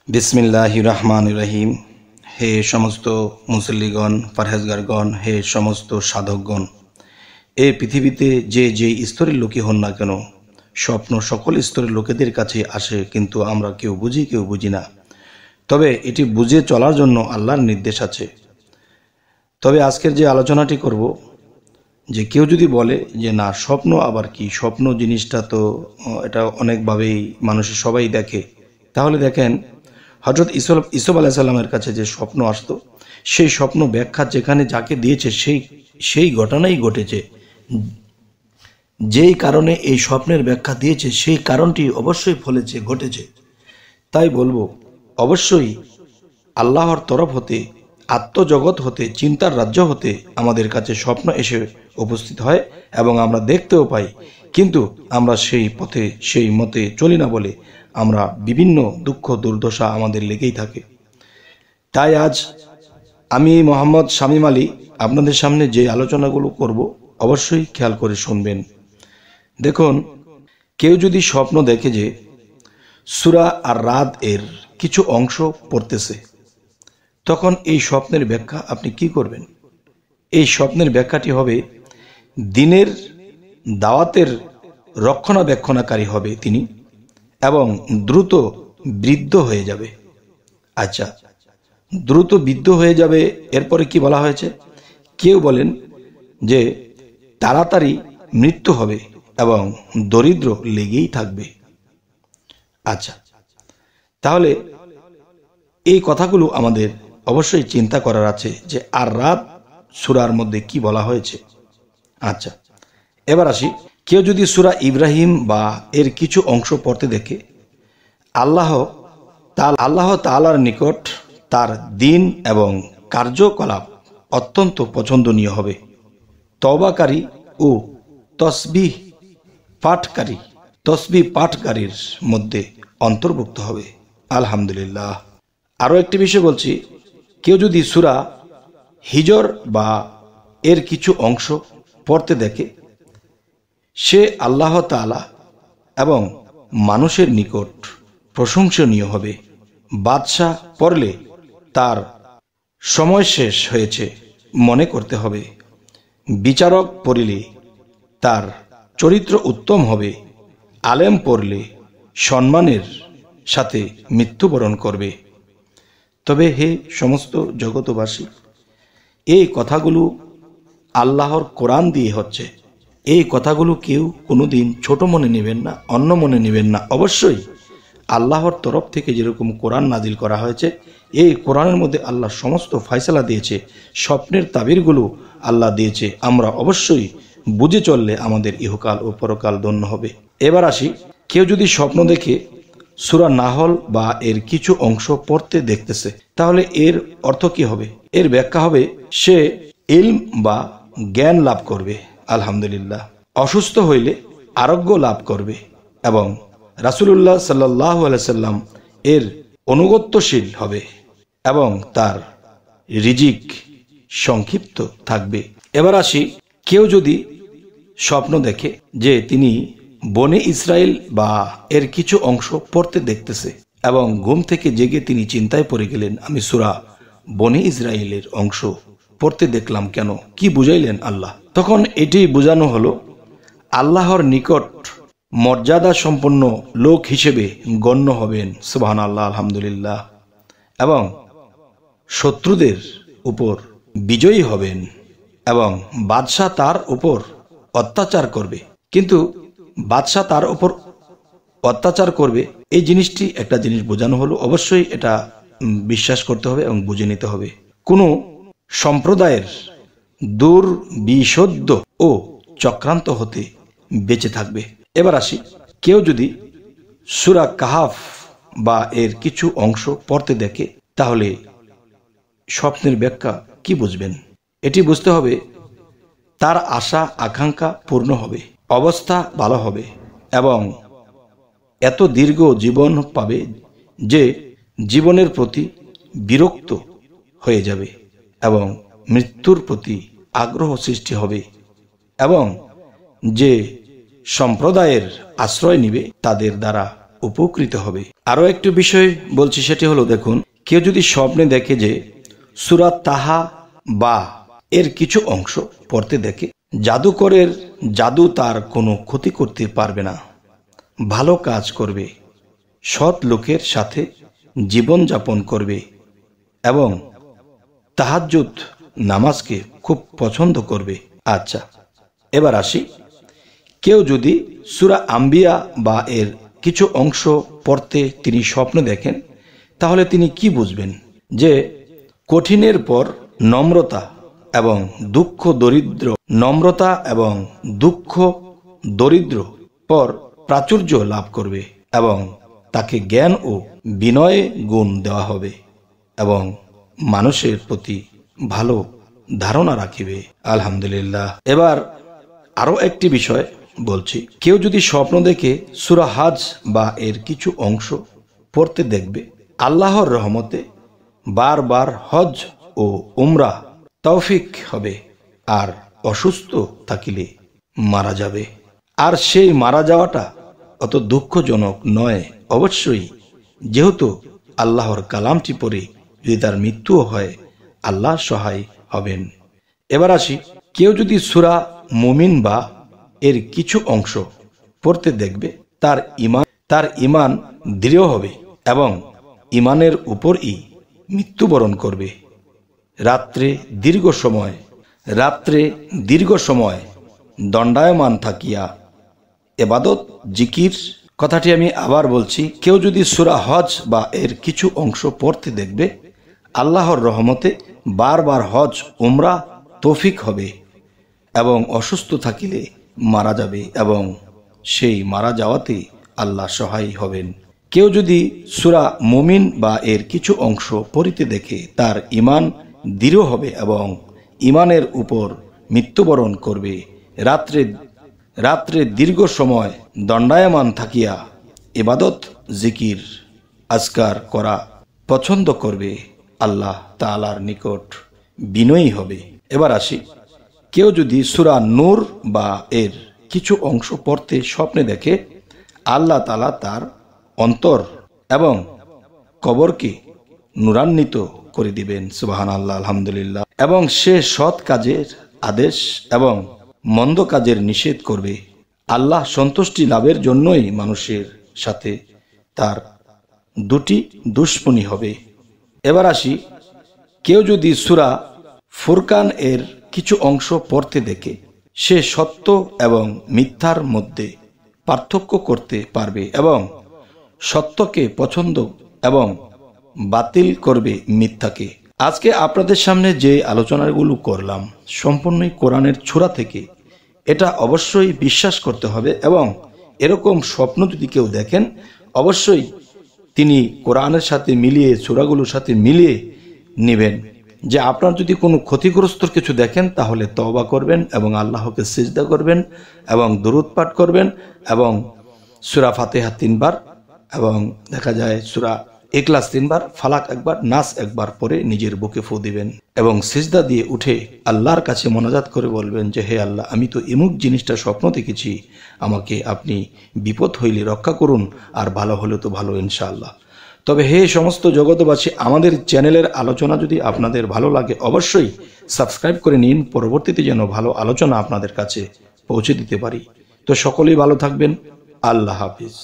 बिस्मिल्लाहिर रहमानिर रहीम। हे समस्त मुसल्लिगण, परहेजगारगण, हे समस्त साधकगण, এই পৃথিবীতে যে যে স্তরের লোকই হন না কেন, স্বপ্ন সকল স্তরের লোকেদের কাছে আসে, কিন্তু আমরা কেউ বুঝি কেউ বুঝি না। তবে এটি বুঝে চলার জন্য আল্লাহর নির্দেশ আছে। তবে আজকের যে আলোচনাটি করব, যে কেউ যদি বলে যে না স্বপ্ন আবার কি, স্বপ্ন জিনিসটা তো এটা অনেকভাবেই মানুষের সবাই দেখে, তাহলে দেখেন হযরত ইউসুফ আলাইহিস সালামের কাছে যে স্বপ্ন আসতো, সেই স্বপ্ন ব্যাখ্যা যেখানে যাকে দিয়েছে সেই ঘটনাই ঘটেছে। যেই কারণে এই স্বপ্নের ব্যাখ্যা দিয়েছে সেই কারণটি অবশ্যই ফলেছে, ঘটেছে। তাই বলবো অবশ্যই আল্লাহর তরফ হতে, আত্মজগৎ হতে, চিন্তার রাজ্য হতে আমাদের কাছে স্বপ্ন এসে উপস্থিত হয় এবং আমরা দেখতেও পাই, কিন্তু আমরা সেই পথে সেই মতে চলি না বলে আমরা বিভিন্ন দুঃখ দুর্দশা আমাদের লেগেই থাকে। তাই আজ আমি মোহাম্মদ শামীম আলী আপনাদের সামনে যে আলোচনাগুলো করব অবশ্যই খেয়াল করে শুনবেন। দেখুন, কেউ যদি স্বপ্ন দেখে যে সূরা আর রাদ এর কিছু অংশ পড়তেছে, তখন এই স্বপ্নের ব্যাখ্যা আপনি কি করবেন? এই স্বপ্নের ব্যাখ্যাটি হবে দ্বীনের দাওয়াতের রক্ষণাবেক্ষণকারী হবে তিনি, এবং দ্রুত বৃদ্ধ হয়ে যাবে। আচ্ছা, দ্রুত বৃদ্ধ হয়ে যাবে, এরপরে কি বলা হয়েছে? কেউ বলেন যে তাড়াতাড়ি মৃত্যু হবে এবং দরিদ্র লেগেই থাকবে। আচ্ছা, তাহলে এই কথাগুলো আমাদের অবশ্যই চিন্তা করার আছে যে আর রাত সূরার মধ্যে কি বলা হয়েছে। আচ্ছা, এবার আসি, কেউ যদি সূরা ইব্রাহিম বা এর কিছু অংশ পড়তে দেখে, আল্লাহ তাআলার নিকট তার দ্বীন এবং কার্যকলাপ অত্যন্ত পছন্দনীয় হবে। তওবাকারী ও তসবিহ পাঠকারীর মধ্যে অন্তর্ভুক্ত হবে। আলহামদুলিল্লাহ। আরও একটি বিষয় বলছি, কেউ যদি সূরা হিজর বা এর কিছু অংশ পড়তে দেখে, সে আল্লাহ তাআলা এবং মানুষের নিকট প্রশংসনীয় হবে। বাদশাহ পড়লে তার সময় শেষ হয়েছে মনে করতে হবে। বিচারক পড়লে তার চরিত্র উত্তম হবে। আলেম পড়লে সম্মানের সাথে মৃত্যুবরণ করবে। তবে হে সমস্ত জগতবাসী, এই কথাগুলো আল্লাহর কোরআন দিয়ে হচ্ছে। এই কথাগুলো কেউ কোনোদিন ছোট মনে নেবেন না, অন্য মনে নেবেন না। অবশ্যই আল্লাহর তরফ থেকে যেরকম কোরআন নাজিল করা হয়েছে, এই কোরআনের মধ্যে আল্লাহ সমস্ত ফয়সালা দিয়েছে, স্বপ্নের তাবিরগুলো আল্লাহ দিয়েছে। আমরা অবশ্যই বুঝে চললে আমাদের ইহকাল ও পরকাল ধন্য হবে। এবার আসি, কেউ যদি স্বপ্ন দেখে সূরা নাহল বা এর কিছু অংশ পড়তে দেখতেছে, তাহলে এর অর্থ কি হবে? এর ব্যাখ্যা হবে সে ইলম বা জ্ঞান লাভ করবে। আলহামদুলিল্লাহ। অসুস্থ হইলে আরোগ্য লাভ করবে এবং রাসূলুল্লাহ সাল্লাল্লাহু আলাইহি সাল্লাম এর অনুগত্যশীল হবে এবং তার রিজিক সংক্ষিপ্ত থাকবে। এবার আসি, কেউ যদি স্বপ্ন দেখে যে তিনি বনে ইসরাইল বা এর কিছু অংশ পড়তে দেখতেছে এবং ঘুম থেকে জেগে তিনি চিন্তায় পড়ে গেলেন, আমি সূরা বনে ইসরাইলের অংশ পড়তে দেখলাম, কেন, কি বুঝাইলেন আল্লাহ? তখন এটি বোঝানো হলো আল্লাহর নিকট মর্যাদা সম্পন্ন লোক হিসেবে গণ্য হবেন। সুবহানাল্লাহ, আলহামদুলিল্লাহ। এবং শত্রুদের উপর বিজয়ী হবেন এবং বাদশাহ তার উপর অত্যাচার করবে। কিন্তু বাদশাহ তার উপর অত্যাচার করবে, এই জিনিসটি একটা জিনিস বোঝানো হলো। অবশ্যই এটা বিশ্বাস করতে হবে এবং বুঝে নিতে হবে। কোনো সম্প্রদায়ের দুর্বিষদ্য ও চক্রান্ত হতে বেঁচে থাকবে। এবার আসি, কেউ যদি সূরা কাহাফ বা এর কিছু অংশ পড়তে দেখে, তাহলে স্বপ্নের ব্যাখ্যা কি বুঝবেন? এটি বুঝতে হবে তার আশা আকাঙ্ক্ষা পূর্ণ হবে, অবস্থা ভালো হবে এবং এত দীর্ঘ জীবন পাবে যে জীবনের প্রতি বিরক্ত হয়ে যাবে এবং মৃত্যুর প্রতি আগ্রহ সৃষ্টি হবে এবং যে সম্প্রদায়ের আশ্রয় নিবে তাদের দ্বারা উপকৃত হবে। আরও একটি বিষয় বলছি, সেটি হলো দেখুন, কেউ যদি স্বপ্নে দেখে যে সূরা তাহা বা এর কিছু অংশ পড়তে দেখে, জাদুকরের জাদু তার কোনো ক্ষতি করতে পারবে না, ভালো কাজ করবে, সৎ লোকের সাথে জীবনযাপন করবে এবং তাহাজ্জুদ নামাজকে খুব পছন্দ করবে। আচ্ছা, এবার আসি, কেউ যদি সূরা আম্বিয়া বা এর কিছু অংশ পড়তে তিনি স্বপ্ন দেখেন, তাহলে তিনি কি বুঝবেন? যে কঠিনের পর নম্রতা এবং দুঃখ দরিদ্র, নম্রতা এবং দুঃখ দরিদ্র পর প্রাচুর্য লাভ করবে এবং তাকে জ্ঞান ও বিনয়ে গুণ দেওয়া হবে এবং মানুষের প্রতি ভালো ধারণা রাখিবে। আলহামদুলিল্লাহ। এবার আরও একটি বিষয় বলছি, কেউ যদি স্বপ্ন দেখে সূরা হজ বা এর কিছু অংশ পড়তে দেখবে, আল্লাহর রহমতে বারবার হজ ও উমরা তৌফিক হবে, আর অসুস্থ থাকিলে মারা যাবে। আর সেই মারা যাওয়াটা অত দুঃখজনক নয় অবশ্যই, যেহেতু আল্লাহর কালামটি পড়ে যদি তার মৃত্যুও হয়, আল্লাহ সহায় হবেন। এবার আসি, কেউ যদি সূরা মুমিন বা এর কিছু অংশ পড়তে দেখবে, তার ঈমান দৃঢ় হবে এবং ঈমানের উপরই মৃত্যুবরণ করবে। রাত্রে দীর্ঘ সময় দণ্ডায়মান থাকিয়া ইবাদত জিকির, কথাটি আমি আবার বলছি, কেউ যদি সূরা হজ বা এর কিছু অংশ পড়তে দেখবে, আল্লাহর রহমতে বারবার হজ উমরা তৌফিক হবে এবং অসুস্থ থাকিলে মারা যাবে এবং সেই মারা যাওয়াতে আল্লাহ সহায় হবেন। কেউ যদি সূরা মুমিন বা এর কিছু অংশ পড়িতে দেখে, তার ঈমান দৃঢ় হবে এবং ঈমানের উপর মৃত্যুবরণ করবে। রাত্রে দীর্ঘ সময় দণ্ডায়মান থাকিয়া ইবাদত জিকির আজকার করা পছন্দ করবে, আল্লাহ তাআলার নিকট বিনয়ী হবে। এবার আসি, কেউ যদি সূরা নূর বা এর কিছু অংশ পড়তে স্বপ্নে দেখে, আল্লাহ তাআলা তার অন্তর এবং কবরকে নূরান্বিত করে দিবেন। সুবহানাল্লাহ, আলহামদুলিল্লাহ। এবং সে সৎ কাজের আদেশ এবং মন্দ কাজের নিষেধ করবে। আল্লাহ সন্তুষ্টি লাভের জন্যই মানুষের সাথে তার দুটি দুশ্মনী হবে। এবার আসি, কেউ যদি সূরা ফুরকান এর কিছু অংশ পড়তে দেখে, সে সত্য এবং মিথ্যার মধ্যে পার্থক্য করতে পারবে এবং সত্যকে পছন্দ এবং বাতিল করবে মিথ্যাকে। আজকে আপনাদের সামনে যে আলোচনাগুলো করলাম সম্পূর্ণই কোরআনের সূরা থেকে, এটা অবশ্যই বিশ্বাস করতে হবে এবং এরকম স্বপ্ন যদি কেউ দেখেন, অবশ্যই তিনি কোরআনের সাথে মিলিয়ে, সূরাগুলোর সাথে মিলিয়ে নেবেন। যে আপনার যদি কোনো ক্ষতিগ্রস্ত কিছু দেখেন, তাহলে তওবা করবেন এবং আল্লাহকে সিজদা করবেন এবং দুরূদ পাঠ করবেন এবং সূরা ফাতিহা 3 বার এবং দেখা যায় সূরা ইখলাস 3 বার, ফালাক 1 বার, নাস 1 বার পরে নিজের বুকে ফু দিবেন এবং সিজদা দিয়ে উঠে আল্লাহর কাছে মোনাজাত করে বলবেন যে, হে আল্লাহ, আমি তো এমুক জিনিসটা স্বপ্ন দেখেছি, আমাকে আপনি বিপদ হইলে রক্ষা করুন, আর ভালো হলে তো ভালো ইনশাআল্লাহ। তবে হে সমস্ত জগতবাসী, আমাদের চ্যানেলের আলোচনা যদি আপনাদের ভালো লাগে, অবশ্যই সাবস্ক্রাইব করে নিন, পরবর্তীতে যেন ভালো আলোচনা আপনাদের কাছে পৌঁছে দিতে পারি। তো সকলেই ভালো থাকবেন। আল্লাহ হাফিজ।